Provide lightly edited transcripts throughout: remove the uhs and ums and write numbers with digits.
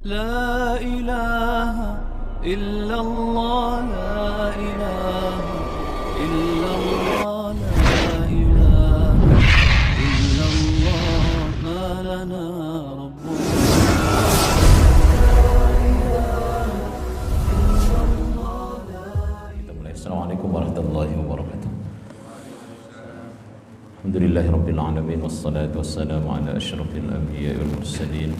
لا إله إلا الله لا إله إلا الله لا إله إلا الله ما لنا رب Assalamualaikum warahmatullahi wabarakatuh. Alhamdulillahirabbil alamin wassalatu wassalamu ala asyrafil anbiya'i wal mursalin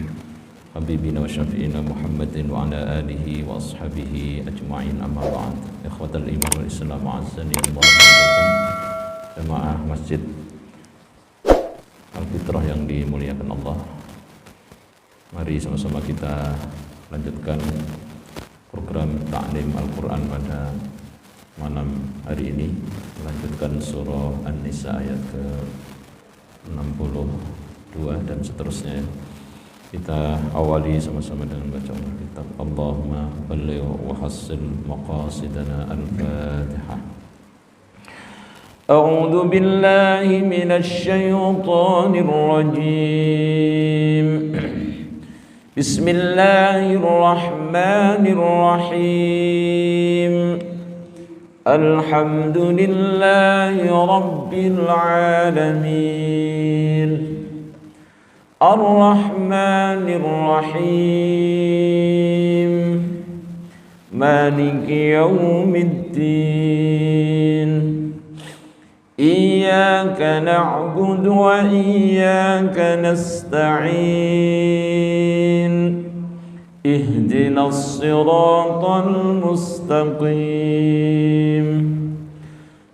habibina wa syafi'ina Muhammadin wa ala alihi wa ashabihi ajma'in, amma ba'd. Ikhwatal iman wal islam, a'azzani wa a'azzakum jamaah Masjid Al-Fitrah yang dimuliakan Allah. Mari sama-sama kita lanjutkan program ta'lim Al-Quran pada malam hari ini, melanjutkan surah An-Nisa ayat ke-62 dan seterusnya. Kita awali sama-sama dengan bacaan kitab. Allahumma balligh wa hassil maqasidana. Al-Fatihah. A'udzu billahi minasy syaithanir rajim. Bismillahirrahmanirrahim. Alhamdulillahi rabbil alamin. Ar-Rahmanir Rahim. Maliki yaumiddin. Iyyaka na'budu wa iyyaka nasta'in. Ihdinas siratal mustaqim.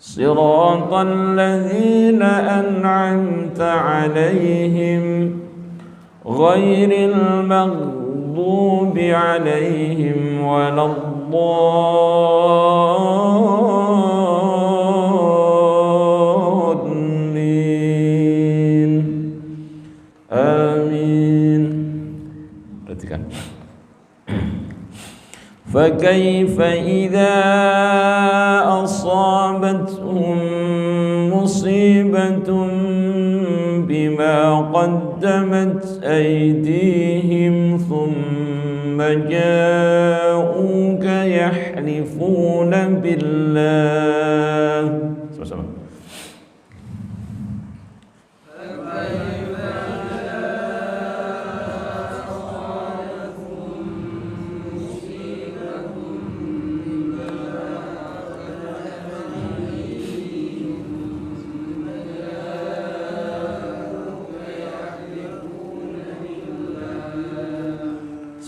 Siratal ladzina an'amta 'alaihim ghairil maghdubi 'alaihim waladdallin. Amin. Perhatikan. فكيف إذا أصابتهم مصيبة بما قدمت أيديهم ثم جاءوك يحلفون بالله.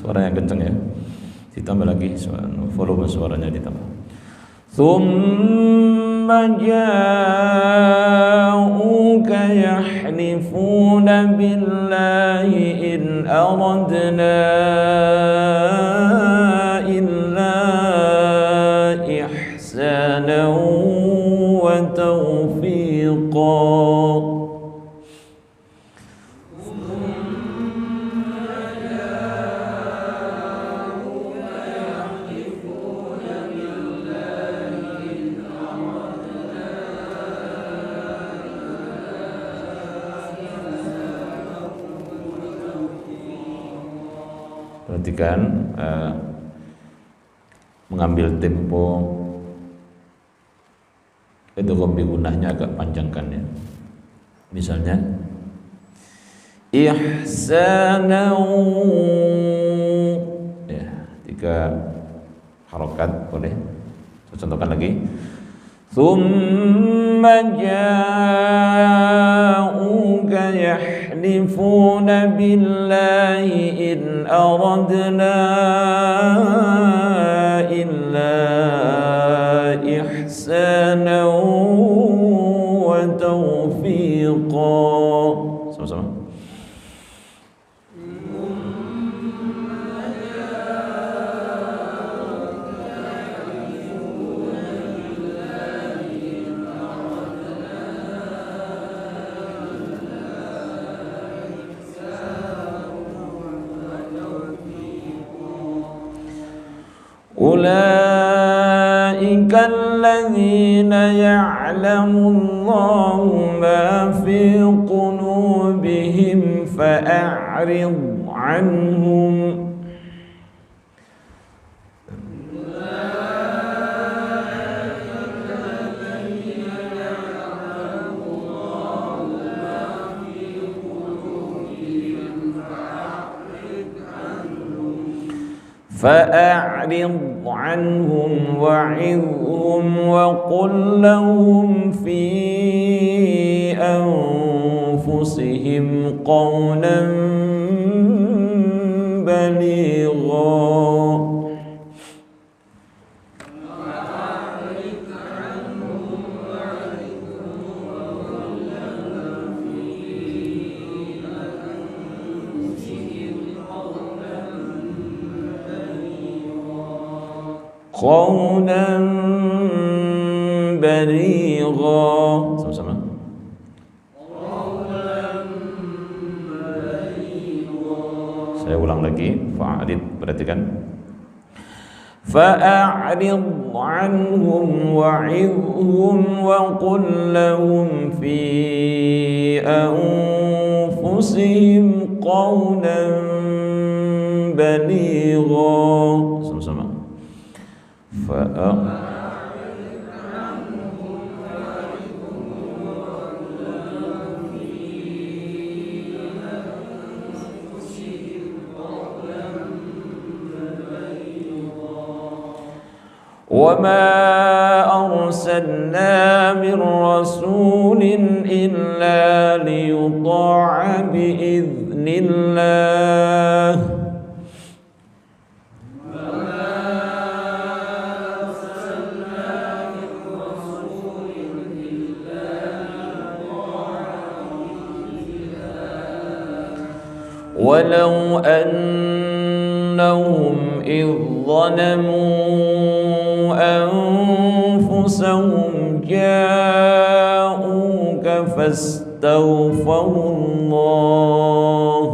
Suara yang kencang ya, ditambah lagi volume suaranya ditambah. Thumma ja'uka yahlifuna billahi in aradna illa ihsanan wa tawfiqa. Perhatikan mengambil tempo itu lebih gunanya agak panjangkan ya. Misalnya ihsanu ya, 3 harokat boleh. Saya contohkan lagi. Thumma ja'uka yahlifuna billahi in aradna illa ihsanan wa tawfiqa. Sama-sama. أولئك الذين يعلم الله ما في قلوبهم فأعرض عنهم فأعرض عنهم وعظهم وقل لهم في أنفسهم قولا بليغا قولا بليغا. Sama-sama. Saya ulang lagi. Fa'arid, perhatikan. Fa'arid anhum wa'idhum wa qul lahum fi anfusihim qawlan baligha. Sama-sama. وما أرسلنا من رسول إلا ليطاع بإذن الله ولو أنهم إذ ظلموا أنفسهم جاءوك فاستغفروا الله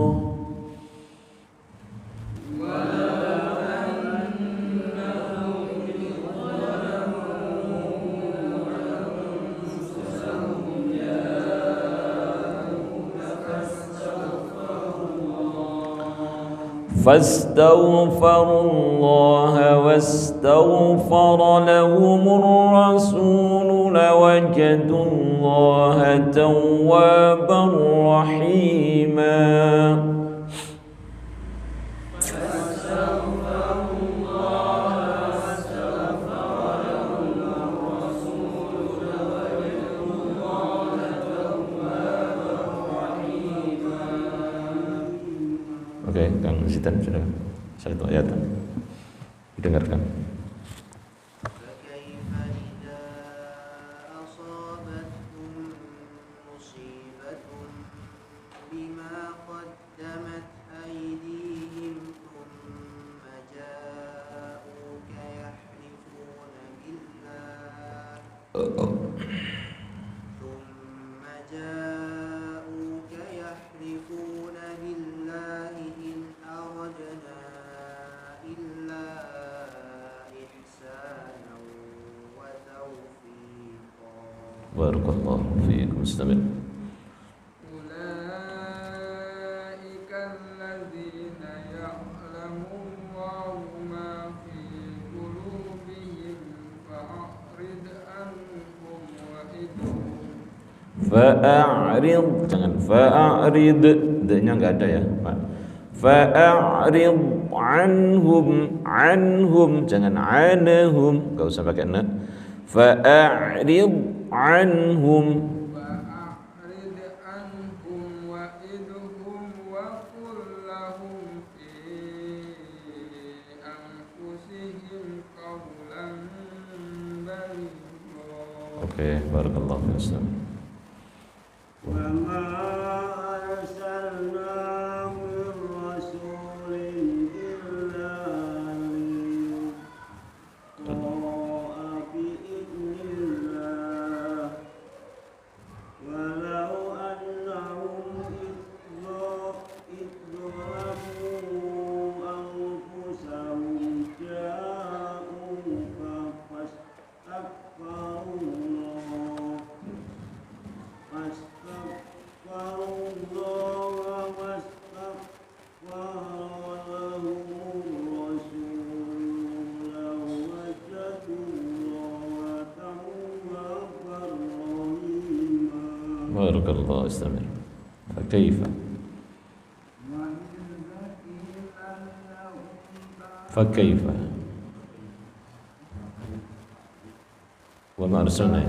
فاستغفروا الله واستغفر لهم الرسول لوجدوا الله توابا رحيما. Oke, Kang Zidan sudah satu ayat didengarkan. Barakallahu fiikum. Istamil. Ulaika alladzina ya'lamu Allahu ma fi qulubihim fa'rid anhum wa'idhum. Fa'arid, jangan fa'arid, d-nya enggak ada ya, Pak. Fa'arid anhum, jangan anhum, enggak usah pakai na. Fa'arid anhum Fa'rid anhum wa'idhum wa qul lahum fi anfusihim qawlan baligha. Oke, barakallahu fiikum. Barakallahu istamir. Kaifa? Fakaifa wa ma arsalna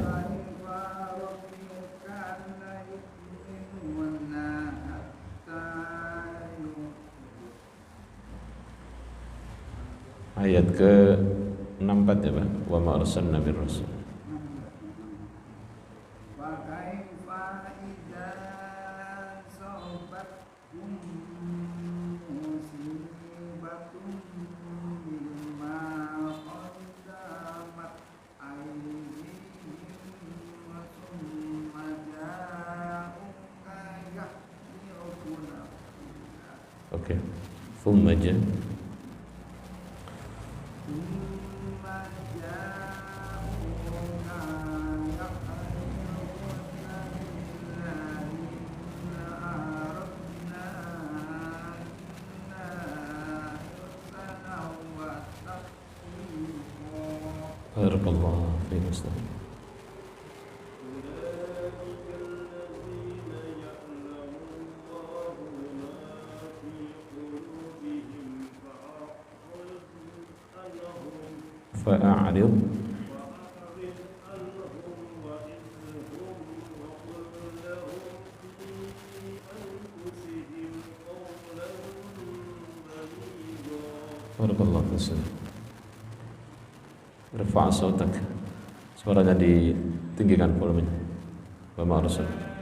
ayat ke-64 ya Pak, wa ma arsalna bir rasul. Oke. Thumma barakallahu fiik Ustaz. Fa'arid barakallahu fiik. Irfa' sautak. Suaranya ditinggikan volumenya. Wa ma arsalna.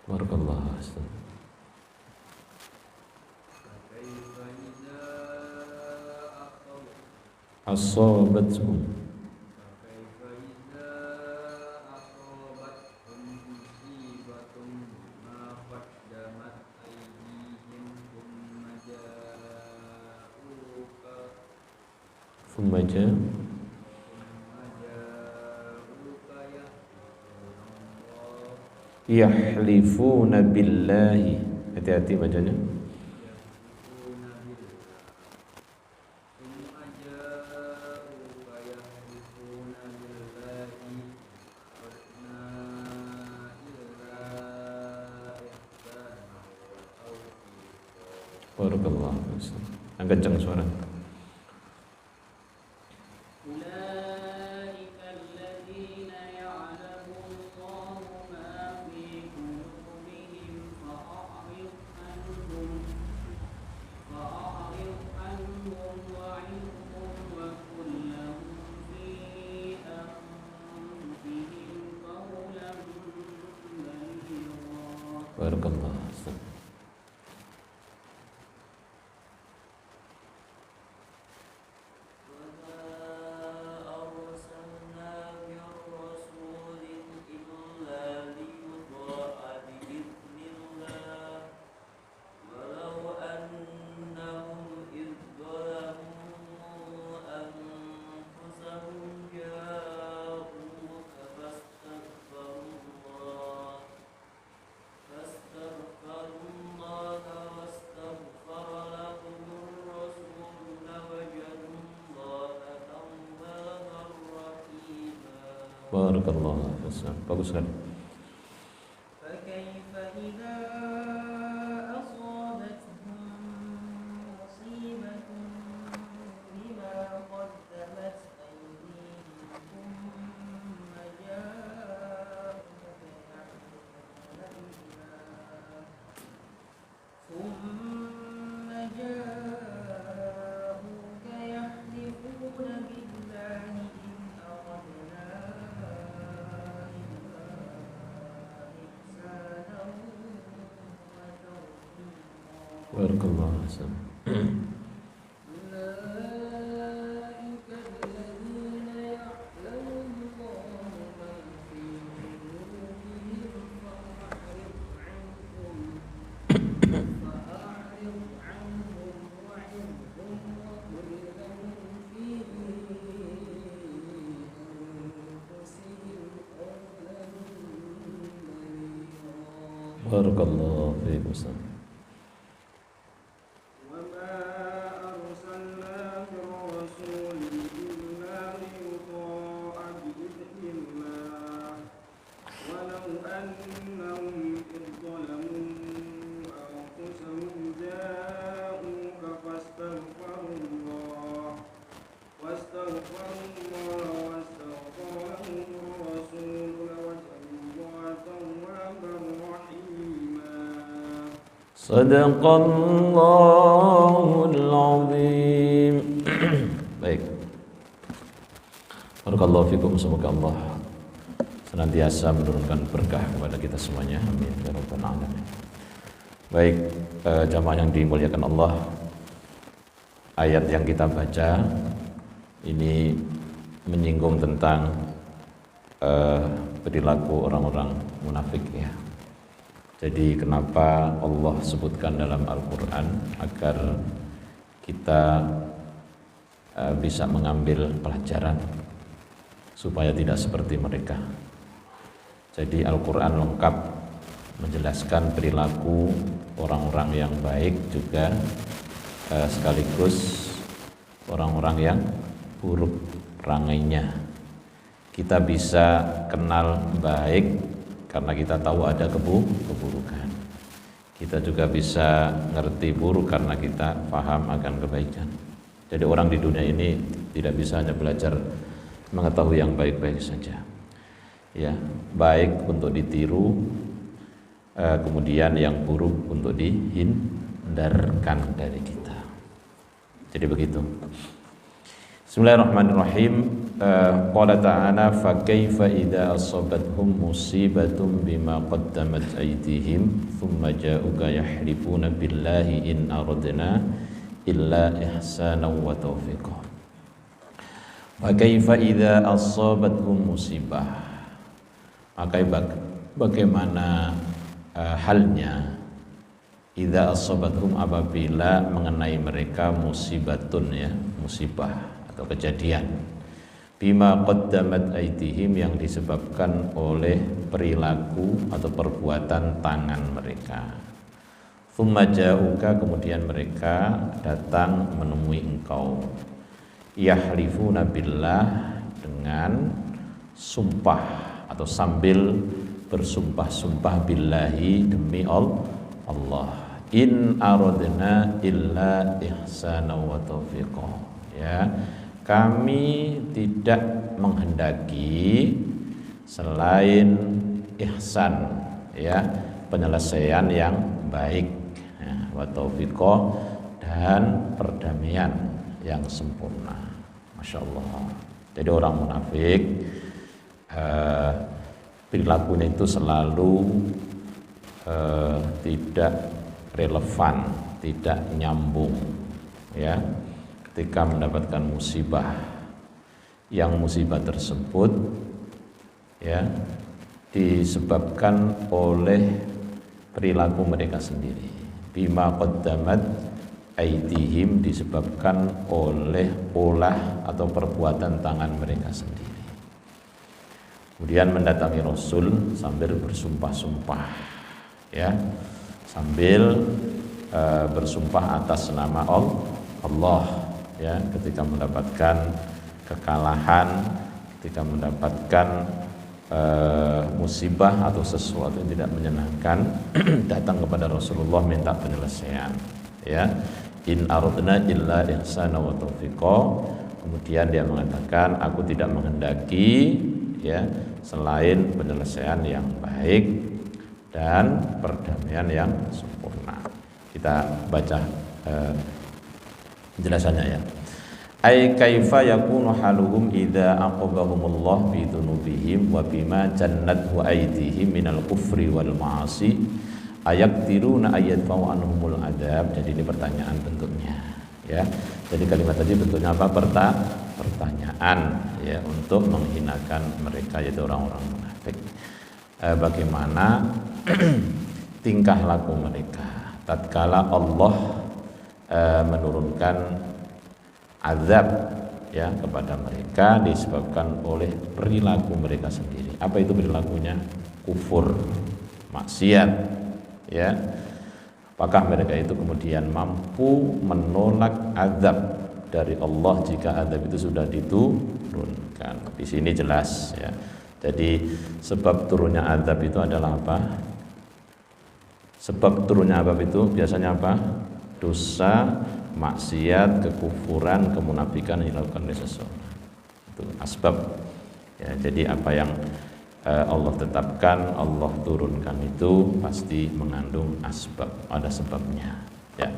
Barakallahu Ustaz. Asabathum thumma yahlifuna billahi. Hati-hati bacanya. Barakallahu fiik. Angkat kencang suara. Barakallahu fiik. Barakallahu fiik. Bagus sekali. فكيف إذا أصابتهم مصيبة بما قدمت أيديهم ثم جاءوك يحلفون بالله إن أردنا Barakallahu fiik. أولئك الذين يعلم الله ما في قلوبهم فأعرض عنهم Barakallahu fiikum. Ustaz. وما أرسلنا من رسول إلا ليطاع بإذن الله ولو أنهم إذ ظلموا أنفسهم جاءوك واستغفروا الله واستغفر لهم الرسول لوجدوا الله توابا رحيما. Sadaqallahul azim. Baik. Barakallahu fikum, semoga Allah senantiasa menurunkan berkah kepada kita semuanya. Amin ya rabbal alamin. Baik, jamaah yang dimuliakan Allah, ayat yang kita baca ini menyinggung tentang perilaku orang-orang munafik ya. Jadi kenapa Allah sebutkan dalam Al-Quran agar kita bisa mengambil pelajaran supaya tidak seperti mereka. Jadi Al-Quran lengkap menjelaskan perilaku orang-orang yang baik juga sekaligus orang-orang yang buruk rangainya. Kita bisa kenal baik karena kita tahu ada keburukan. Kita juga bisa ngerti buruk karena kita paham akan kebaikan. Jadi orang di dunia ini tidak bisa hanya belajar mengetahui yang baik-baik saja. Ya, baik untuk ditiru, kemudian yang buruk untuk dihindarkan dari kita. Jadi begitu. Bismillahirrahmanirrahim. Qala ta'ala fa kaifa idza asabathum musibatun bima qaddamat aydihim thumma ja'uka yahlifuna billahi in aradna illa ihsanan wa taufiqa. Fa kaifa idza asabathum musibah. Maka bagaimana halnya idza asabathum apabila mengenai mereka musibatun ya, musibah atau kejadian bima qaddamat aydihim yang disebabkan oleh perilaku atau perbuatan tangan mereka. Tsumma ja'uka kemudian mereka datang menemui engkau. Yahlifuna billah dengan sumpah atau sambil bersumpah-sumpah billahi demi Allah. In aradna illa ihsana wa taufiqa. Ya. Kami tidak menghendaki selain ihsan ya, penyelesaian yang baik ya, wa taufiqa dan perdamaian yang sempurna. Masya Allah. Jadi orang munafik perilakunya itu selalu tidak relevan, tidak nyambung ya. Ketika mendapatkan musibah, yang musibah tersebut ya disebabkan oleh perilaku mereka sendiri. Bima qaddamat aydihim disebabkan oleh olah atau perbuatan tangan mereka sendiri. Kemudian mendatangi Rasul sambil bersumpah-sumpah ya, sambil bersumpah atas nama Allah ya, ketika mendapatkan kekalahan, ketika mendapatkan musibah atau sesuatu yang tidak menyenangkan, datang kepada Rasulullah minta penyelesaian ya. In aradna illa ihsana wa taufiqa. Kemudian dia mengatakan, aku tidak menghendaki ya selain penyelesaian yang baik dan perdamaian yang sempurna. Kita baca penjelasannya ya. Ai kaifa yakunu haluhum idza aqabahumullah bi dzunubihim wa bima jannathu aydihim minal kufri wal ma'asi ayaktiruna ayadfa'u anhumul adab. Jadi ini pertanyaan bentuknya ya. Jadi kalimat tadi bentuknya apa? Pertanyaan ya, untuk menghinakan mereka, yaitu orang-orang munafik. Bagaimana tingkah laku mereka tatkala Allah menurunkan azab ya kepada mereka disebabkan oleh perilaku mereka sendiri. Apa itu perilakunya? Kufur, maksiat ya. Apakah mereka itu kemudian mampu menolak azab dari Allah jika azab itu sudah diturunkan? Di sini jelas ya. Jadi sebab turunnya azab itu adalah apa? Sebab turunnya azab itu biasanya apa? Dosa, maksiat, kekufuran, kemunafikan yang dilakukan oleh seseorang. Itu asbab. Ya, jadi apa yang Allah tetapkan, Allah turunkan itu pasti mengandung asbab, ada sebabnya. Ya.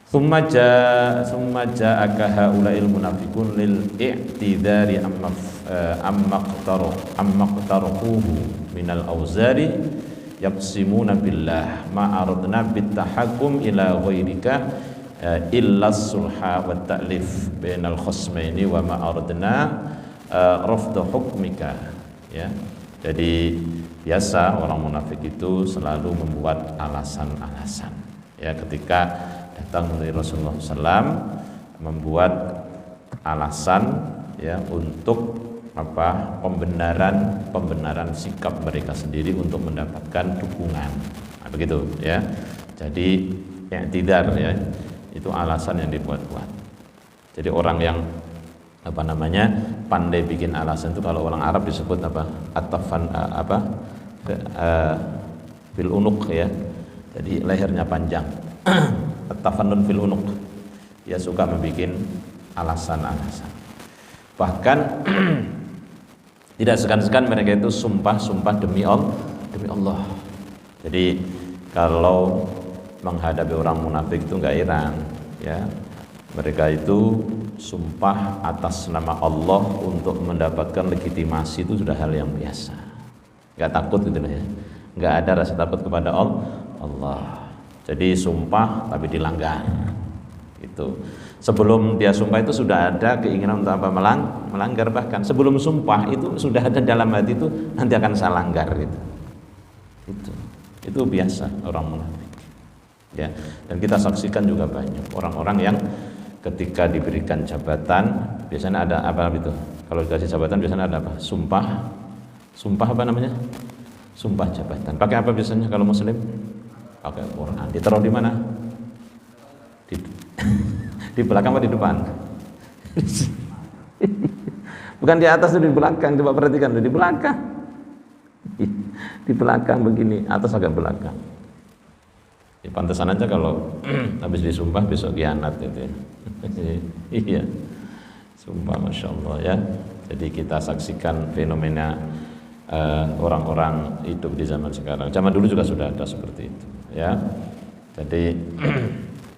Summa ja'aka haula'il munafiqun lil i'tidari amma qtaruhu minal awzari yaqsimuna billah ma aradna bittahakkum ila ghairika illa sulha wa ta'lif bainal khasmaini wa ma aradna rafda hukmika, ya. Jadi biasa orang munafik itu selalu membuat alasan-alasan, ya, ketika datang dari Rasulullah SAW membuat alasan, ya, untuk apa? Pembenaran sikap mereka sendiri untuk mendapatkan dukungan. Nah, begitu, ya. Jadi i'tidar, ya, itu alasan yang dibuat-buat. Jadi orang yang pandai bikin alasan itu kalau orang Arab disebut apa? Atafan fil unuq, ya. Jadi lehernya panjang. Atafannun fil unuq. Dia suka membuat alasan-alasan. Bahkan tidak segan-segan mereka itu sumpah demi Allah. Jadi kalau menghadapi orang munafik itu enggak heran, ya. Mereka itu sumpah atas nama Allah untuk mendapatkan legitimasi itu sudah hal yang biasa. Enggak takut gitu ya. Enggak ada rasa takut kepada Allah. Jadi sumpah tapi dilanggar. Itu. Sebelum dia sumpah itu sudah ada keinginan untuk apa? Melanggar, bahkan sebelum sumpah itu sudah ada dalam hati itu nanti akan saya langgar gitu. Itu biasa orang munafik. Ya. Dan kita saksikan juga banyak orang-orang yang ketika diberikan jabatan biasanya ada apa itu? Kalau dikasih jabatan biasanya ada apa? Sumpah apa namanya? Sumpah jabatan. Pakai apa biasanya kalau muslim? Pakai Quran. Ditaruh di mana? Di belakang atau di depan? Bukan di atas, itu di belakang. Coba perhatikan, di belakang. Di belakang begini, atas agak belakang. Ya, pantesan aja kalau habis disumpah besok khianat gitu ya. Iya, sumpah, masya Allah, ya. Jadi kita saksikan fenomena orang-orang hidup di zaman sekarang. Zaman dulu juga sudah ada seperti itu, ya. Jadi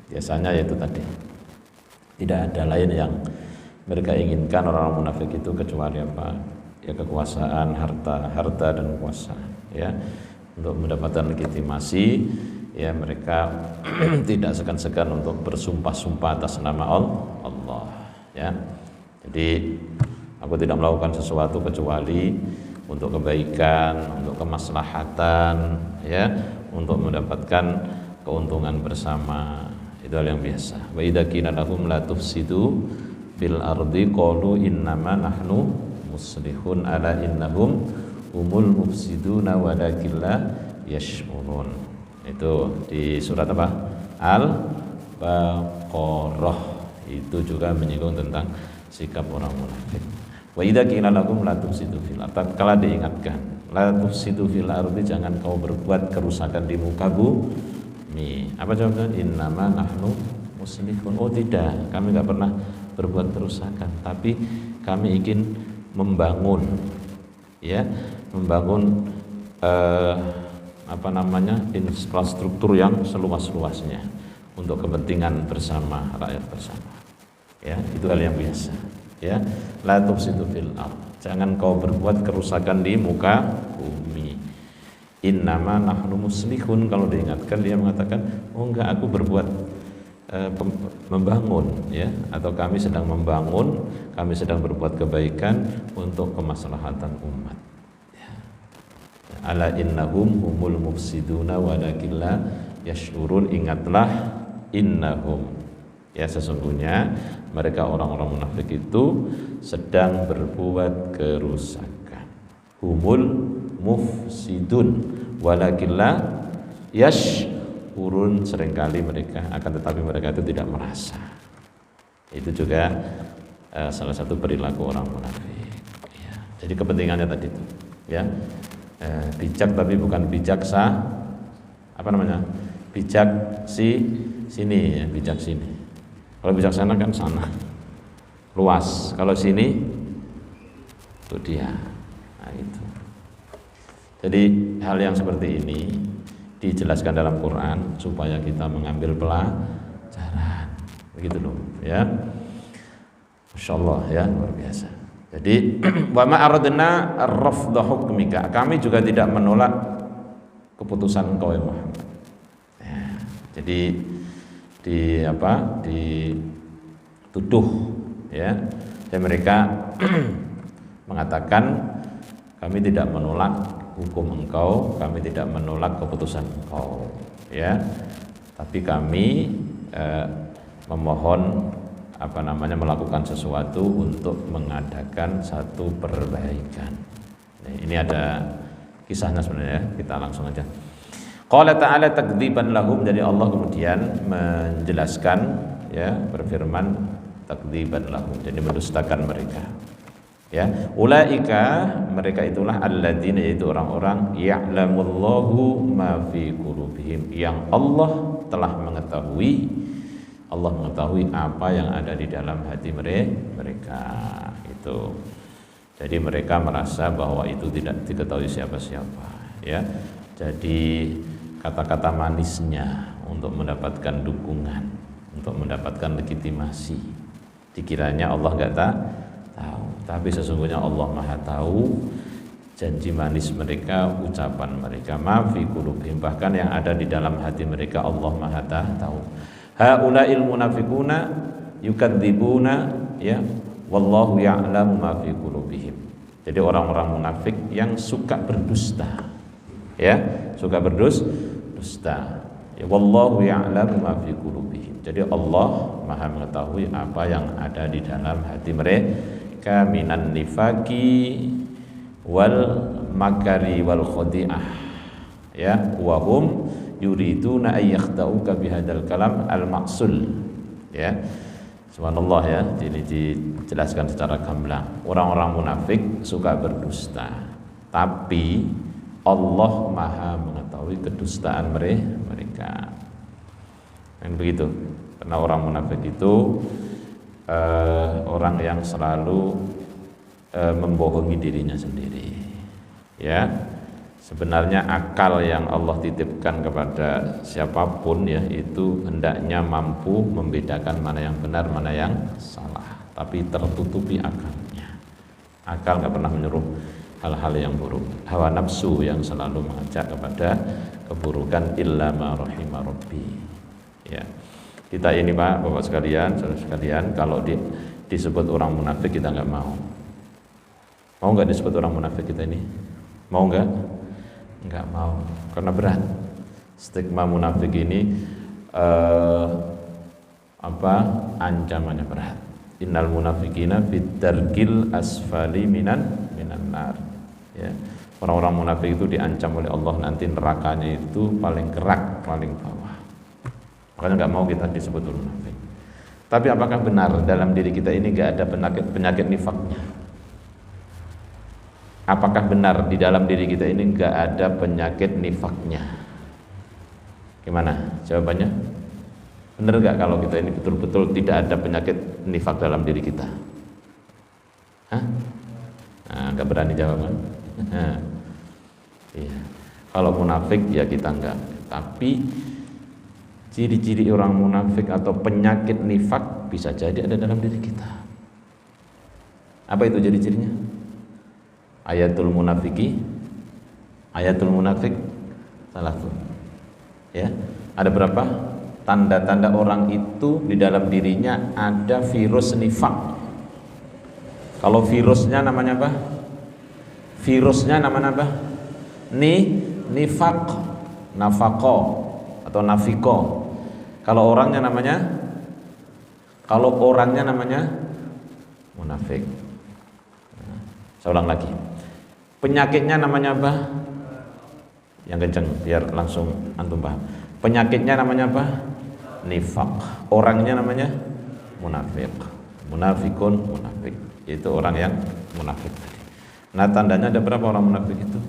biasanya yaitu tadi tidak ada lain yang mereka inginkan orang munafik itu kecuali apa? Ya, kekuasaan, harta dan kuasa, ya. Untuk mendapatkan legitimasi, ya, mereka tidak segan-segan untuk bersumpah-sumpah atas nama Allah, ya. Jadi aku tidak melakukan sesuatu kecuali untuk kebaikan, untuk kemaslahatan, ya, untuk mendapatkan keuntungan bersama. Itu hal yang biasa. Wa idza qila lahum la tufsidu fil ardi qalu innama nahnu muslihun ala innahum humul mufsiduna walakin la yash'urun. Itu di surat apa? Al-Baqarah. Itu juga menyinggung tentang sikap orang munafik. Wa idza qila lahum la tufsidu fil ardi, tatkala diingatkan, la tufsidu fil ardi, jangan kau berbuat kerusakan di muka bumi. Apa jawabannya? Innama nahnu muslihun. Oh tidak, kami enggak pernah berbuat kerusakan, tapi kami ingin membangun, ya, membangun infrastruktur yang seluas-luasnya untuk kepentingan bersama, rakyat bersama. Ya, itu hal yang biasa. Ya, la tufsidu fil ard, jangan kau berbuat kerusakan di muka bumi. Innama nahnu muslihun, kalau diingatkan dia mengatakan, oh enggak, aku berbuat membangun, ya, atau kami sedang membangun, kami sedang berbuat kebaikan untuk kemaslahatan umat. Ya. Ala innahum humul mufsiduna walakin la yash'urun, ingatlah innahum, ya, sesungguhnya mereka orang-orang munafik itu sedang berbuat kerusakan. Humul mufsidun walakin la yash'urun, seringkali mereka akan tetapi mereka itu tidak merasa. Itu juga salah satu perilaku orang munafik. Ya. Jadi kepentingannya tadi itu, ya, bijak tapi bukan bijak bijak sini, ya, bijak sini. Kalau bijak sana kan sana, luas. Kalau sini itu dia. Nah, itu. Jadi hal yang seperti ini dijelaskan dalam Quran supaya kita mengambil pelajaran. Begitu loh, ya. Masyaallah, ya, luar biasa. Jadi wa ma aradna ar-rafdha hukmika. Kami juga tidak menolak keputusan engkau ya Muhammad. Ya, jadi dituduh, ya. Dan mereka mengatakan kami tidak menolak hukum engkau, kami tidak menolak keputusan engkau, ya. Tapi kami memohon melakukan sesuatu untuk mengadakan satu perbaikan. Nah, ini ada kisahnya sebenarnya, kita langsung aja. Qala ta'ala takdziban lahum, jadi Allah kemudian menjelaskan, ya, berfirman takdziban lahum, jadi mendustakan mereka. Ya, ulaika, mereka itulah alladzina, yaitu orang-orang ya'lamullahu ma fi qulubihim, yang Allah telah mengetahui apa yang ada di dalam hati mereka itu. Jadi mereka merasa bahwa itu tidak diketahui siapa-siapa, ya. Jadi kata-kata manisnya untuk mendapatkan dukungan, untuk mendapatkan legitimasi, dikiranya Allah enggak tahu, tapi sesungguhnya Allah Maha tahu janji manis mereka, ucapan mereka, ma fi qulubihim, bahkan yang ada di dalam hati mereka Allah Maha tahu. Haula'il munafiquna yukadzibuna, ya, wallahu ya'lamu ma fi qulubihim. Jadi orang-orang munafik yang suka berdusta, ya, suka berdusta. Ya, wallahu ya'lamu ma fi qulubihim. Jadi Allah Maha mengetahui apa yang ada di dalam hati mereka minan nifaqi wal makari wal khadi'ah, ya, wa hum yuriduna ay yakhda'uka bihadzal kalam al-maqsul, ya. Subhanallah, ya, ini dijelaskan secara gamblang. Orang-orang munafik suka berdusta, tapi Allah Maha mengetahui kedustaan mereka. Kan begitu. Karena orang munafik itu orang yang selalu membohongi dirinya sendiri, ya. Sebenarnya akal yang Allah titipkan kepada siapapun, ya, itu hendaknya mampu membedakan mana yang benar, mana yang salah. Tapi tertutupi akalnya. Akal nggak pernah menyuruh hal-hal yang buruk. Hawa nafsu yang selalu mengajak kepada keburukan, illa ma rahima rabbi. Ya. Kita ini Pak, Bapak sekalian, saudara sekalian, kalau disebut orang munafik kita nggak mau. Mau nggak disebut orang munafik kita ini? Mau nggak? Enggak mau, karena berat. Stigma munafik ini ancamannya berat. Innal munafiqina fid darkil asfali minan nar, ya. Orang-orang munafik itu diancam oleh Allah nanti nerakanya itu paling kerak, paling bawah. Makanya enggak mau kita disebut munafik. Tapi apakah benar dalam diri kita ini enggak ada penyakit nifaknya? Apakah benar di dalam diri kita ini enggak ada penyakit nifaknya? Gimana jawabannya? Benar enggak kalau kita ini betul-betul tidak ada penyakit nifak dalam diri kita? Hah? Nah, enggak berani jawab kan? Iya. Kalau munafik ya kita enggak. Tapi ciri-ciri orang munafik atau penyakit nifak bisa jadi ada dalam diri kita. Apa itu ciri-cirinya? Ayatul munafik salah tuh, ya. Ada berapa tanda-tanda orang itu di dalam dirinya ada virus nifak. Kalau virusnya namanya apa? Virusnya namanya apa? Nifak, nafako atau nafiko. Kalau orangnya namanya munafik. Saya ulang lagi. Penyakitnya namanya apa? yang kenceng biar langsung antum paham. Penyakitnya namanya apa? Nifaq. Orangnya namanya munafik. Munafikun, munafik. Itu orang yang munafik tadi. Nah, tandanya ada berapa orang munafik itu?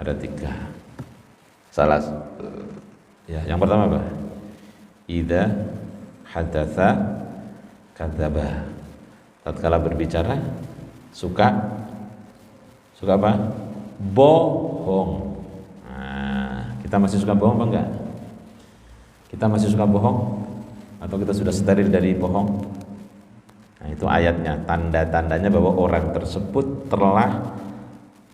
Ada 3. Salah. Ya, yang pertama apa? Idza hadatsa kadzaba. Tatkala berbicara suka apa? Bohong. Nah, kita masih suka bohong apa enggak? Kita masih suka bohong atau kita sudah steril dari bohong? Nah, itu ayatnya, tanda-tandanya bahwa orang tersebut telah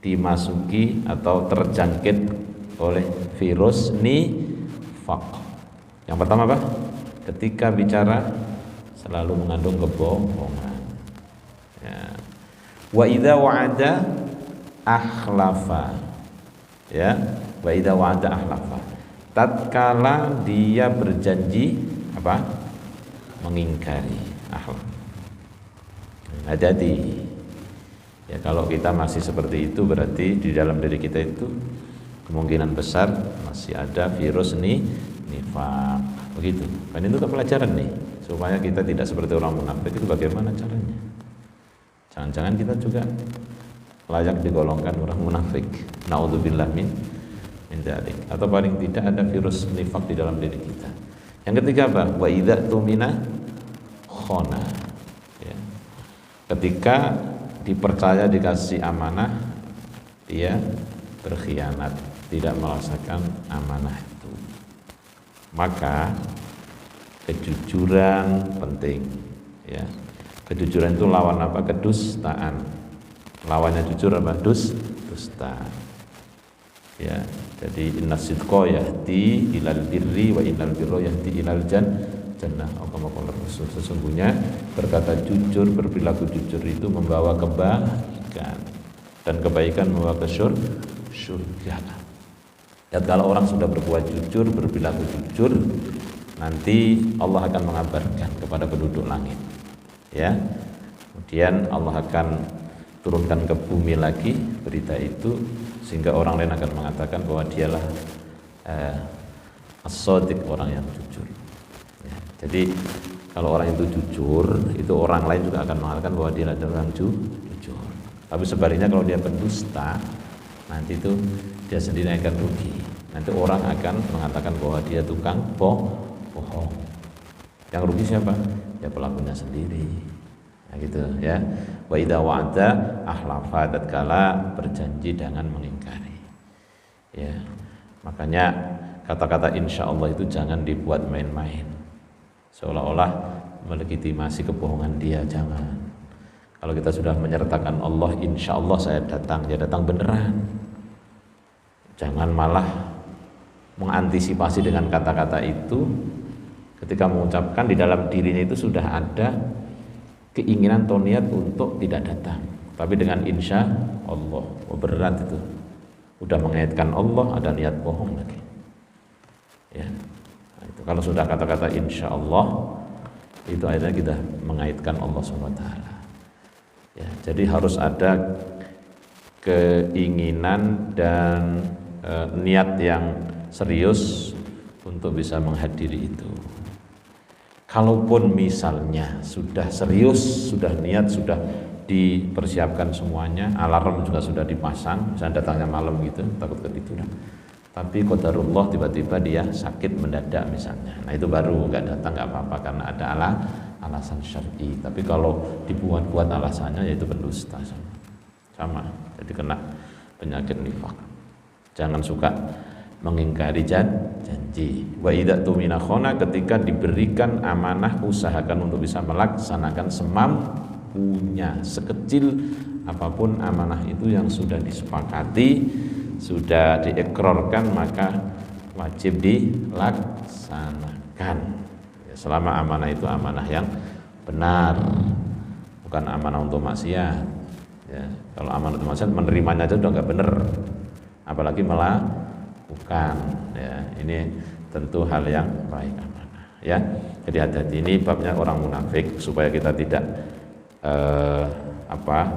dimasuki atau terjangkit oleh virus nifaq. Yang pertama apa? Ketika bicara selalu mengandung kebohongan. Ya. Wa idza wa'ada akhlafa. Ya, wa idza wa'ada akhlafa. Tatkala dia berjanji apa? Mengingkari. Akhlaf. Nah, jadi ya kalau kita masih seperti itu berarti di dalam diri kita itu kemungkinan besar masih ada virus nifaq. Begitu. Kan itu pelajaran nih supaya kita tidak seperti orang munafik. Itu bagaimana caranya? Jangan-jangan kita juga layak digolongkan orang munafik. Naudzubillah min dzalik. Atau paling tidak ada virus nifaq di dalam diri kita. Yang ketiga apa? Wa idza tumina khona. Ya. Ketika dipercaya dikasih amanah, dia berkhianat, tidak melaksanakan amanah itu. Maka kejujuran penting. Ya. Kejujuran itu lawan apa? Kedustaan. Lawannya jujur apa? Dusta. Ya, jadi innas sidqa yahdi ilal birri wa innal birra yahdi ilal jannah. Sesungguhnya berkata jujur, berperilaku jujur itu membawa kebaikan, dan kebaikan membawa ke surga. Dan kalau orang sudah berbuat jujur, berperilaku jujur, nanti Allah akan mengabarkan kepada penduduk langit. Ya, kemudian Allah akan turunkan ke bumi lagi berita itu, sehingga orang lain akan mengatakan bahwa dialah as-shadiq, orang yang jujur. Ya, jadi kalau orang itu jujur, itu orang lain juga akan mengatakan bahwa dia adalah orang jujur. Tapi sebaliknya kalau dia pendusta, nanti itu dia sendiri akan rugi. Nanti orang akan mengatakan bahwa dia tukang bohong. Yang rugi siapa? Ya pelakunya sendiri. Nah gitu ya. Wa idza wa'ada akhlafa, tatkala berjanji jangan mengingkari. Ya. Makanya kata-kata insyaallah itu jangan dibuat main-main. Seolah-olah melegitimasi kebohongan dia, jangan. Kalau kita sudah menyertakan Allah, insyaallah saya datang, ya datang beneran. Jangan malah mengantisipasi dengan kata-kata itu. Ketika mengucapkan, di dalam dirinya itu sudah ada keinginan atau niat untuk tidak datang, tapi dengan insya Allah. Berat itu, udah mengaitkan Allah, ada niat bohong lagi. Ya, nah, itu kalau sudah kata-kata insya Allah, itu akhirnya kita mengaitkan Allah SWT. Ya, jadi harus ada keinginan dan niat yang serius untuk bisa menghadiri itu. Kalaupun misalnya sudah serius, sudah niat, sudah dipersiapkan semuanya, alarm juga sudah dipasang, misalnya datangnya malam gitu, takut ketiduran. Tapi qadarullah tiba-tiba dia sakit mendadak misalnya. Nah itu baru nggak datang, nggak apa-apa karena ada alasan syar'i. Tapi kalau dibuat-buat alasannya, yaitu pendusta sama. Jadi kena penyakit nifaq. Jangan suka mengingkari janji. Wa idza tumina khona, ketika diberikan amanah usahakan untuk bisa melaksanakan semampunya, sekecil apapun amanah itu yang sudah disepakati, sudah diekrorkan, maka wajib dilaksanakan. Ya, selama amanah itu amanah yang benar, bukan amanah untuk maksiat. Ya, kalau amanah untuk maksiat menerimanya aja udah nggak benar, apalagi melakukan. Ya, ini tentu hal yang baik amanah. Ya, jadi hati-hati, ini babnya orang munafik, supaya kita tidak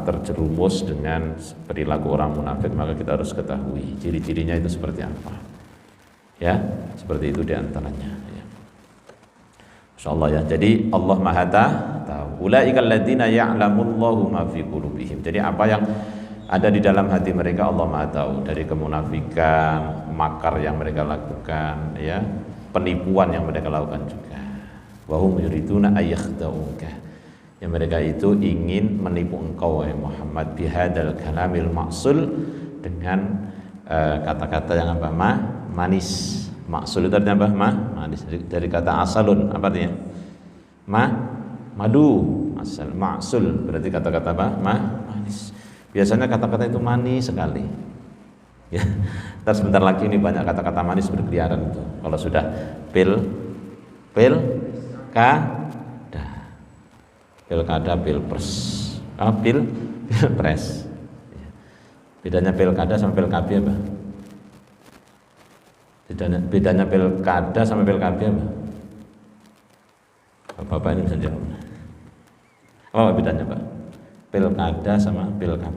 terjerumus dengan perilaku orang munafik, maka kita harus ketahui ciri-cirinya itu seperti apa. Ya, seperti itu diantaranya. Ya. Insyaallah ya. Jadi Allah Maha tahu. Ulaikal ladzina ya'lamullahu ma fi qulubihim. Jadi apa yang ada di dalam hati mereka Allah Maha tahu, dari kemunafikan, makar yang mereka lakukan, ya, penipuan yang mereka lakukan juga. Wa hum yuriduna ayyakhda'uka. Yang mereka itu ingin menipu engkau wahai Muhammad bihadzal kalamil ma'sul, dengan kata-kata yang apa? Manis. Ma'sul itu artinya apa? Manis. Dari kata asalun, apa artinya? Madu. Asal. Ma'sul berarti kata-kata apa? Manis. Biasanya kata-kata itu manis sekali. Ya. Ntar sebentar lagi ini banyak kata-kata manis berkeliaran itu. Kalau sudah pilkada, pilpres, pilpres. Bedanya pilkada sama pilkab apa? Bedanya pilkada sama pilkab apa? Bapak ini bisa jawab. Apa bedanya Pak? Pilkada sama pilkab.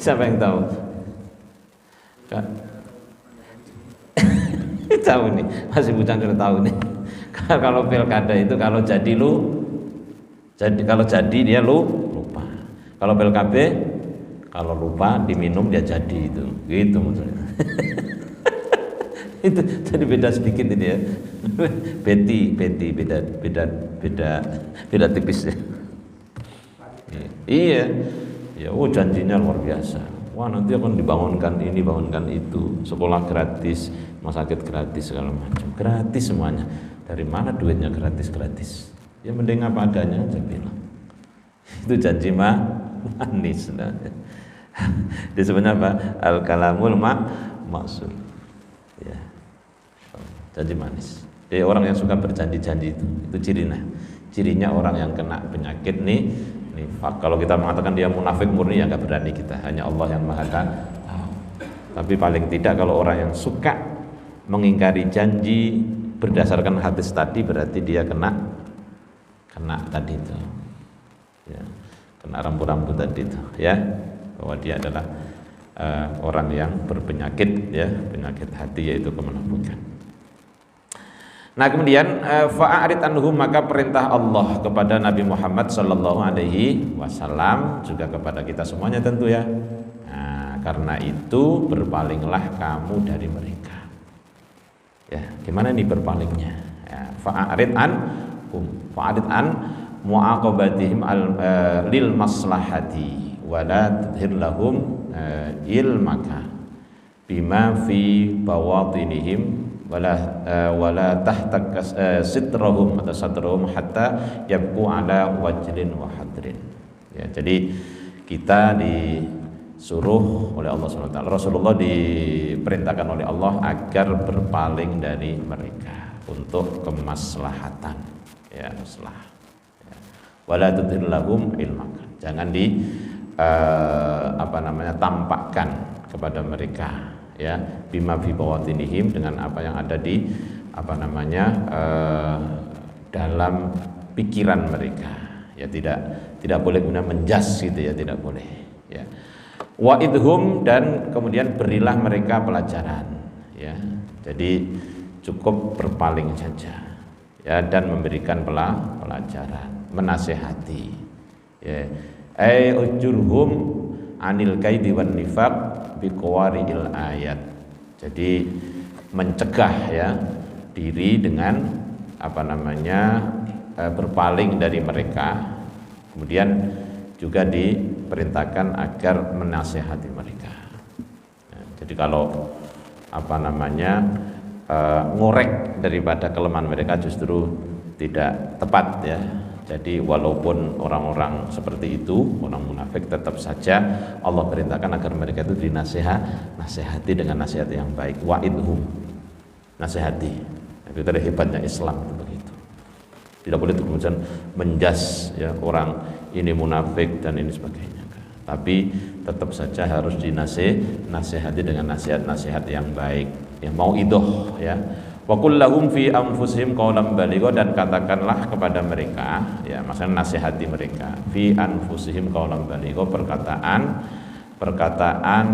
Siapa yang tahu? Kak? Tahu nih, masih bujang sudah tahu nih. Kalau pilkada itu kalau jadi dia lupa. Kalau pilkab kalau lupa diminum dia jadi itu. Gitu maksudnya. Itu jadi beda sedikit ini ya. Beti beda tipis ya. Iya. Ya, janjinya luar biasa. Wah, nanti akan dibangunkan ini, bangunkan itu, sekolah gratis, rumah sakit gratis, segala macam. Gratis semuanya. Dari mana duitnya gratis? Ya mending apa adanya saya bilang. Itu janji manis. Nah. Dia sebenarnya apa? Al-kalamul ma'sul. Ya. Janji manis. Dia orang yang suka berjanji-janji itu cirinya orang yang kena penyakit nifak. Kalau kita mengatakan dia munafik murni, ya nggak berani kita. Hanya Allah yang Maha tahu. Tapi paling tidak kalau orang yang suka mengingkari janji berdasarkan hadis tadi, berarti dia kena tadi itu. Ya, kena rambu-rambu tadi itu. Ya, bahwa dia adalah orang yang berpenyakit, ya, penyakit hati, yaitu kemunafikan. Nah kemudian fa'arid anhum, maka perintah Allah kepada Nabi Muhammad sallallahu alaihi wasallam juga kepada kita semuanya tentu ya. Nah, karena itu berpalinglah kamu dari mereka. Ya, gimana nih berpalingnya? Ya, fa'arid an mu'aqabatihim lil maslahati wa la tudhir lahum ilmaka bima fi bawatinihim wala tahtak sitrahum atau satrahum hatta yabqu ala wajlin wa hadrin. Ya, jadi kita disuruh oleh Allah SWT, Rasulullah diperintahkan oleh Allah agar berpaling dari mereka untuk kemaslahatan, ya, maslahat. Ya. Wala tudhir lahum ilmakan, jangan tampakkan kepada mereka, ya, bima fi bawatinihim, dengan apa yang ada di dalam pikiran mereka, ya, tidak boleh guna menjas gitu ya, tidak boleh, ya. Wa idhum, dan kemudian berilah mereka pelajaran, ya, jadi cukup berpaling saja, ya, dan memberikan pelajaran, menasehati, ya, ujurhum anil kaidi wan nifaq biqawariil ayat. Jadi mencegah, ya, diri dengan berpaling dari mereka. Kemudian juga diperintahkan agar menasihati mereka. Ya, jadi kalau ngorek daripada kelemahan mereka justru tidak tepat, ya. Jadi walaupun orang-orang seperti itu, orang munafik, tetap saja Allah perintahkan agar mereka itu dinasehati dengan nasihat yang baik. Wa'idhum, nasihati. Itu tadi hebatnya Islam itu begitu. Tidak boleh itu kemudian menjas, ya, orang ini munafik dan ini sebagainya. Tapi tetap saja harus dinasehati dengan nasihat-nasihat yang baik, yang mau idoh, ya. Wa qul lahum fi anfusihim qawlan baligha, dan katakanlah kepada mereka, ya maksudnya nasihati mereka, fi anfusihim qawlan baligha, perkataan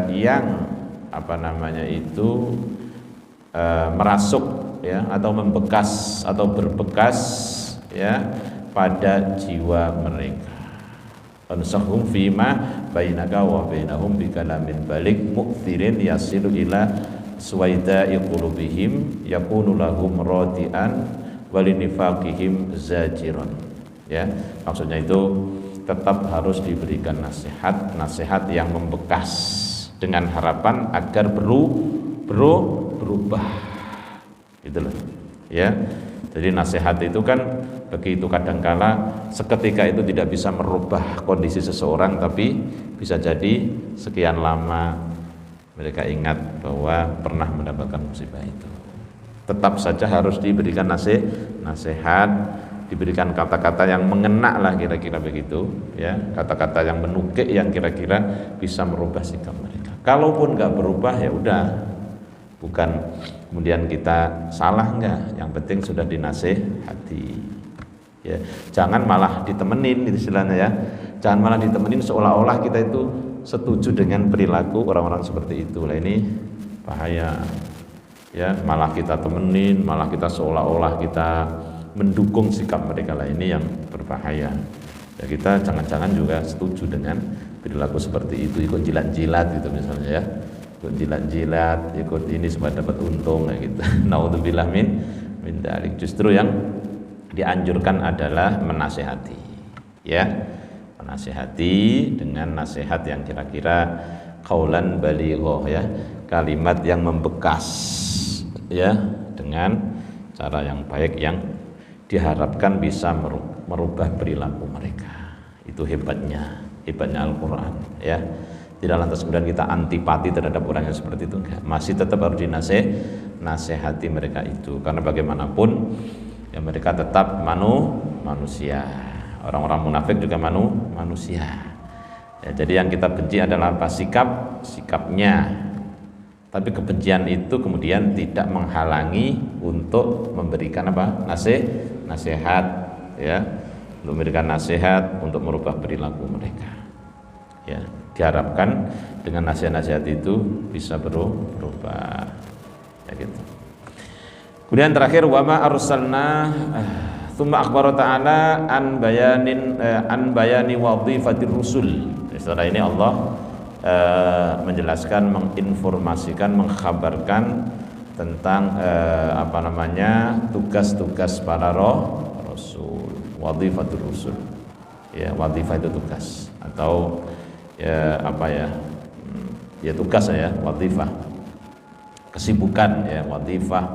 yang apa namanya itu merasuk ya, atau membekas atau berbekas ya pada jiwa mereka. Ansahum fima bainaka wa bainahum bikalamin balik mu'thirin yasilu ila suwaida'i qulubihim yakunu lahum radian walinifaqihim zajiran. Ya, maksudnya itu tetap harus diberikan nasihat yang membekas dengan harapan agar berubah. Gitu loh. Ya. Jadi nasihat itu kan begitu, kadangkala seketika itu tidak bisa merubah kondisi seseorang, tapi bisa jadi sekian lama mereka ingat bahwa pernah mendapatkan musibah itu. Tetap saja harus diberikan nasihat, diberikan kata-kata yang mengena lah, kira-kira begitu ya, kata-kata yang menukik yang kira-kira bisa merubah sikap mereka. Kalaupun nggak berubah ya udah, bukan kemudian kita salah enggak, yang penting sudah dinasehati ya. Jangan malah ditemenin, istilahnya ya, jangan malah ditemenin seolah-olah kita itu setuju dengan perilaku orang-orang seperti itu. Lah ini bahaya ya, malah kita temenin, malah kita seolah-olah kita mendukung sikap mereka. Lah ini yang berbahaya ya. Kita jangan-jangan juga setuju dengan perilaku seperti itu, ikut jilat-jilat gitu misalnya ya, ikut jilat-jilat, ikut ini supaya dapat untung kayak gitu. Naudzubillah min dzalik. Justru yang dianjurkan adalah menasehati ya, menasehati dengan nasihat yang kira-kira qaulan baligha ya, kalimat yang membekas ya, dengan cara yang baik yang diharapkan bisa merubah perilaku mereka. Itu hebatnya Al-Qur'an ya. Tidak lantas kemudian kita antipati terhadap orang yang seperti itu, enggak. Masih tetap harus dinasehati mereka itu, karena bagaimanapun ya mereka tetap manusia. Orang-orang munafik juga manusia ya. Jadi yang kita benci adalah apa? Sikapnya. Tapi kebencian itu kemudian tidak menghalangi untuk memberikan apa? Nasihat ya, untuk memberikan nasihat untuk merubah perilaku mereka ya. Diharapkan dengan nasihat-nasihat itu bisa berubah ya gitu. Kemudian terakhir, wa ma arsalna tsumma akhbara ta'ala an bayani wadhifatir rusul. Setelah ini Allah menjelaskan, menginformasikan, mengkhabarkan tentang tugas-tugas para rasul. Wadhifatur rusul ya, wadhifah itu tugas atau ya tugas ya, wadhifah kesibukan ya, wadhifah.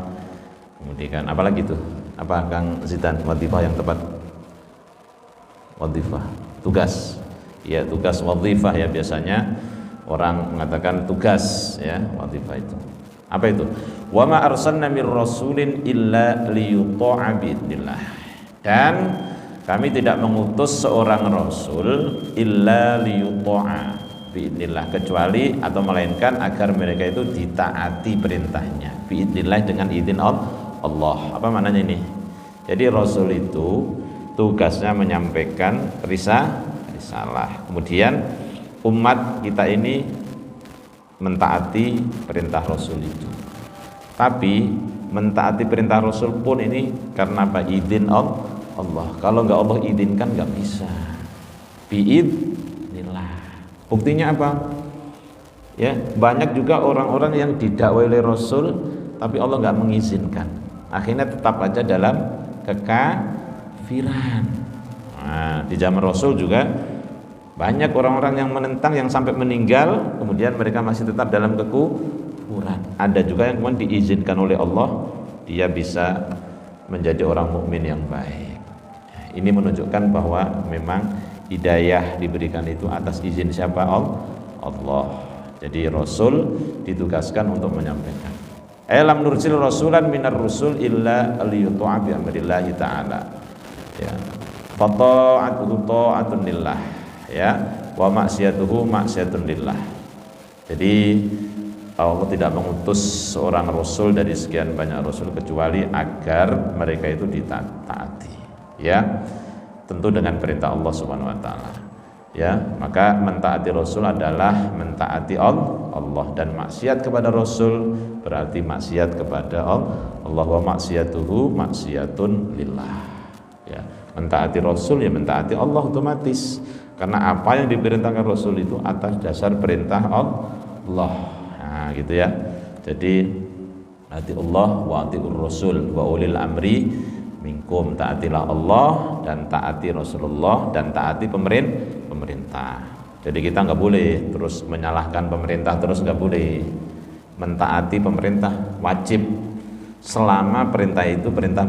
Kemudian apalagi itu, apa Kang Zidan, wadhifah yang tepat? Wadhifah tugas ya, tugas wadhifah ya, biasanya orang mengatakan tugas ya, wadhifah itu apa itu? Wa ma arsalna mir rasulin illa liyuta'a bi'idznillah, dan kami tidak mengutus seorang rasul illa liyuta'a bi'idznillah, kecuali atau melainkan agar mereka itu ditaati perintahnya, bi'idznillah, dengan izin Allah. Apa maknanya ini? Jadi rasul itu tugasnya menyampaikan risalah. Kemudian umat kita ini mentaati perintah rasul itu. Tapi mentaati perintah rasul pun ini karena apa? Izin Allah. Kalau nggak Allah izinkan nggak bisa. Biidznillah. Buktinya apa? Ya, banyak juga orang-orang yang didakwai oleh Rasul tapi Allah nggak mengizinkan. Akhirnya tetap aja dalam kekafiran. Nah, di zaman Rasul juga banyak orang-orang yang menentang, yang sampai meninggal, kemudian mereka masih tetap dalam kekufuran. Ada juga yang kemudian diizinkan oleh Allah, dia bisa menjadi orang mukmin yang baik. Ini menunjukkan bahwa memang hidayah diberikan itu atas izin siapa? Allah. Jadi Rasul ditugaskan untuk menyampaikan. Alam nursil rasulan minar rusul illa liyuta'a bi amrillahi ta'ala. Ya. Fata'atuhu ta'atun lillah. Ya, wa maksiatuhu maksiatun lillah. Jadi Allah tidak mengutus seorang rasul dari sekian banyak rasul kecuali agar mereka itu ditaati, ya, tentu dengan perintah Allah Subhanahu wa taala. Ya, maka mentaati rasul adalah mentaati Allah, dan maksiat kepada rasul berarti maksiat kepada Allah, wa maksiatuhu maksiatun lillah. Ya, mentaati rasul ya mentaati Allah otomatis, karena apa yang diperintahkan rasul itu atas dasar perintah Allah. Nah, gitu ya. Jadi ati Allah wa atiur rasul wa ulil amri minkum, taatilah Allah dan taati Rasulullah dan taati pemerintah. Jadi kita nggak boleh terus menyalahkan pemerintah, terus nggak boleh. Mentaati pemerintah wajib selama perintah itu perintah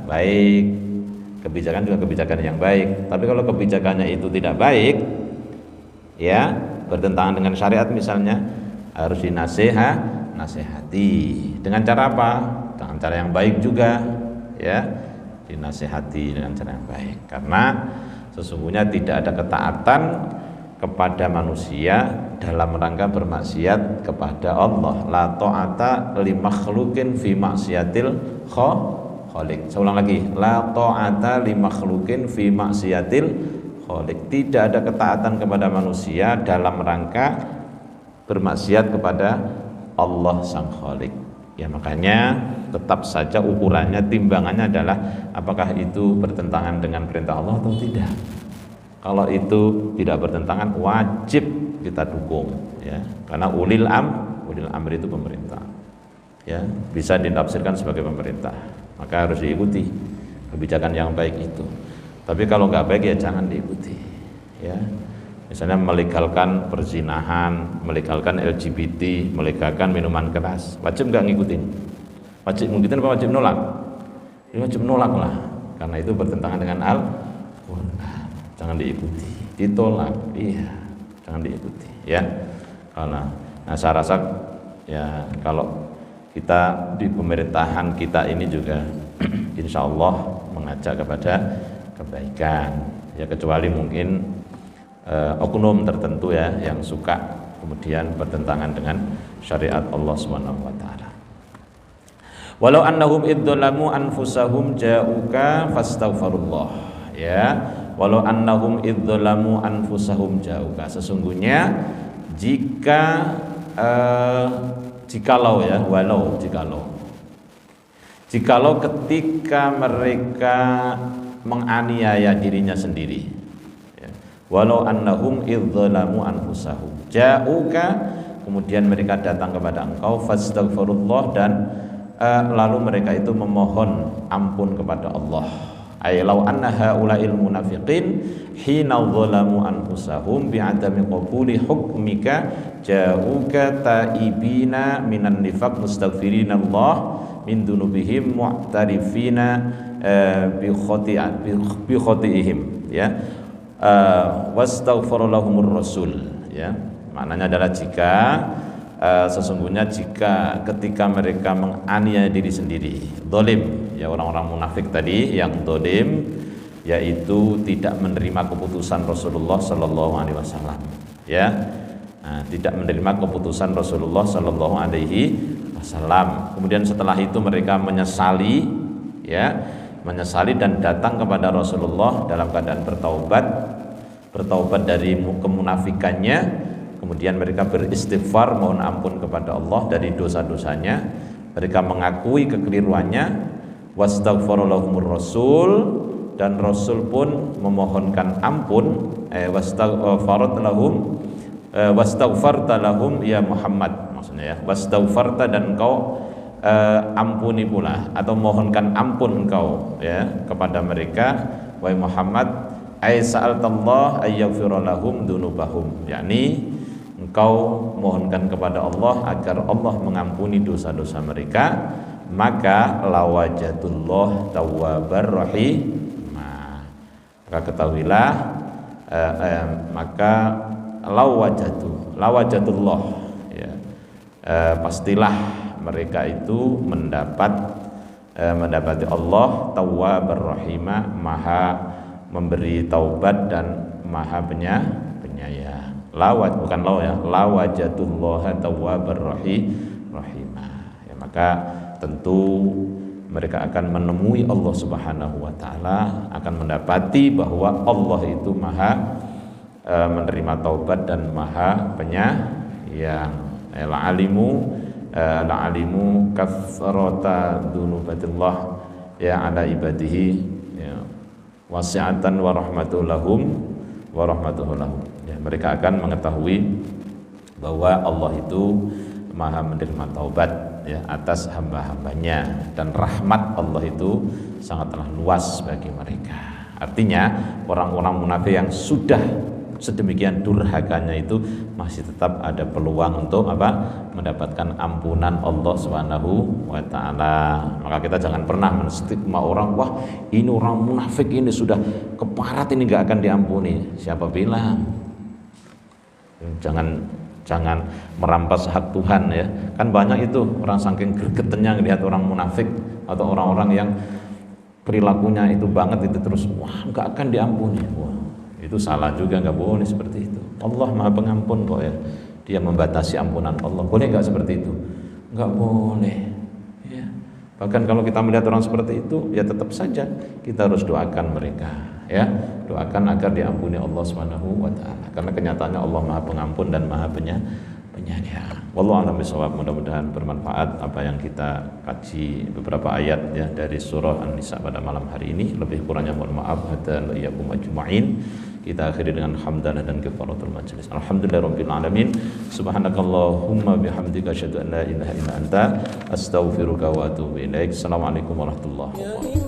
baik, kebijakan juga kebijakan yang baik. Tapi kalau kebijakannya itu tidak baik, ya, bertentangan dengan syariat misalnya, harus dinasehati. Dengan cara apa? Dengan cara yang baik juga, ya, dinasehati dengan cara yang baik. Karena sesungguhnya tidak ada ketaatan kepada manusia dalam rangka bermaksiat kepada Allah. La ta'ata li makhluqin fi maksiatil khaliq. Saya ulang lagi, la ta'ata li makhluqin fi maksiatil khaliq. Tidak ada ketaatan kepada manusia dalam rangka bermaksiat kepada Allah sang Khaliq. Ya, makanya tetap saja ukurannya, timbangannya adalah apakah itu bertentangan dengan perintah Allah atau tidak. Kalau itu tidak bertentangan, wajib kita dukung, ya, karena ulil amri itu pemerintah, ya, bisa ditafsirkan sebagai pemerintah, maka harus diikuti kebijakan yang baik itu. Tapi kalau nggak baik ya jangan diikuti, ya. Misalnya melegalkan perzinahan, melegalkan LGBT, melegalkan minuman keras, wajib nggak ngikutin? Wajib ngikutin apa wajib nolak? Ya, wajib nolak lah, karena itu bertentangan dengan Al-Quran. Jangan diikuti, ditolak, iya, jangan diikuti, ya. Karena, nah saya rasa ya kalau kita di pemerintahan kita ini juga, insya Allah mengajak kepada kebaikan, ya, kecuali mungkin oknum tertentu ya yang suka kemudian bertentangan dengan syariat Allah Subhanahu wa taala. Walau annahum idzalamu anfusahum ja'uka fastaghfirullah, ya. Walau annahum idzalamu anfusahum ja'uka, sesungguhnya jikalau ya, jikalau ketika mereka menganiaya dirinya sendiri, walau annahum idzalamu anfusahum ja'uka, kemudian mereka datang kepada engkau, fastaghfirullah, dan lalu mereka itu memohon ampun kepada Allah. Ay law anna haula'il munafiqin hina dzalamu anfusahum bi'adami qabuli hukmika ja'uka taibina minan nifaq mustaghfirina Allah min dunubihim mu'tarifina bi khati'ihim, ya. Wastaghfara lahumur rasul, ya. Maknanya adalah sesungguhnya jika ketika mereka menganiaya diri sendiri, dolim, ya, orang-orang munafik tadi yang dolim, yaitu tidak menerima keputusan Rasulullah Sallallahu Alaihi Wasallam, ya, tidak menerima keputusan Rasulullah Sallallahu Alaihi Wasallam. Kemudian setelah itu mereka menyesali, ya, dan datang kepada Rasulullah dalam keadaan bertaubat dari kemunafikannya. Kemudian mereka beristighfar, mohon ampun kepada Allah dari dosa-dosanya. Mereka mengakui kekeliruannya. Wastaghfara lahumur rasul, dan Rasul pun memohonkan ampun. Wastaghfarta lahum ya Muhammad, maksudnya ya. Wastaghfarta, dan engkau ampuni pula atau mohonkan ampun engkau, ya, kepada mereka, wahai Muhammad. Ai sa'altallah ayyaghfira lahum dzunubahum, yakni engkau mohonkan kepada Allah agar Allah mengampuni dosa-dosa mereka, maka lawajatullah tawwabar rahim. Maka ketahuilah, maka lawajatullah, ya, pastilah mereka itu mendapati Allah tawwabar rahimah, maha memberi taubat dan maha penyayang. bukan law ya, lawajatullaha tawwabar rahimah. Ya, maka tentu mereka akan menemui Allah Subhanahu wa taala, akan mendapati bahwa Allah itu Maha menerima taubat dan Maha penyayang. La'alimu kathrata dunubatillah ya ala ibadihi ya, wasi'atan wa rahmatuhu lahum. Ya, mereka akan mengetahui bahwa Allah itu Maha menerima taubat ya atas hamba-hambanya, dan rahmat Allah itu sangatlah luas bagi mereka. Artinya orang-orang munafik yang sudah sedemikian durhakanya itu masih tetap ada peluang untuk mendapatkan ampunan Allah Subhanahu wa taala. Maka kita jangan pernah menstigma orang, wah ini orang munafik ini sudah keparat, ini enggak akan diampuni. Siapa bilang? Jangan merampas hak Tuhan ya. Kan banyak itu orang saking gregetennya ngelihat orang munafik atau orang-orang yang perilakunya itu banget itu terus wah enggak akan diampuni. Wah, itu salah juga, enggak boleh seperti itu. Allah Maha Pengampun kok ya. Dia membatasi ampunan Allah. Boleh enggak seperti itu? Enggak boleh. Ya. Bahkan kalau kita melihat orang seperti itu, ya tetap saja kita harus doakan mereka, ya. Doakan agar diampuni Allah Subhanahu wa taala. Karena kenyataannya Allah Maha Pengampun dan Maha Penyayang. Wallahu a'lam bishawab. Mudah-mudahan bermanfaat apa yang kita kaji beberapa ayat ya dari surah An-Nisa pada malam hari ini. Lebih kurangnya mohon maaf. Hadan iyyakum ajma'in. Kita akhiri dengan hamdalah dan kafaratul majlis. Alhamdulillahirabbil alamin. Subhanakallahumma bihamdika asyhadu an la ilaha illa anta astaghfiruka wa atubu ilaik. Assalamualaikum warahmatullahi wabarakatuh.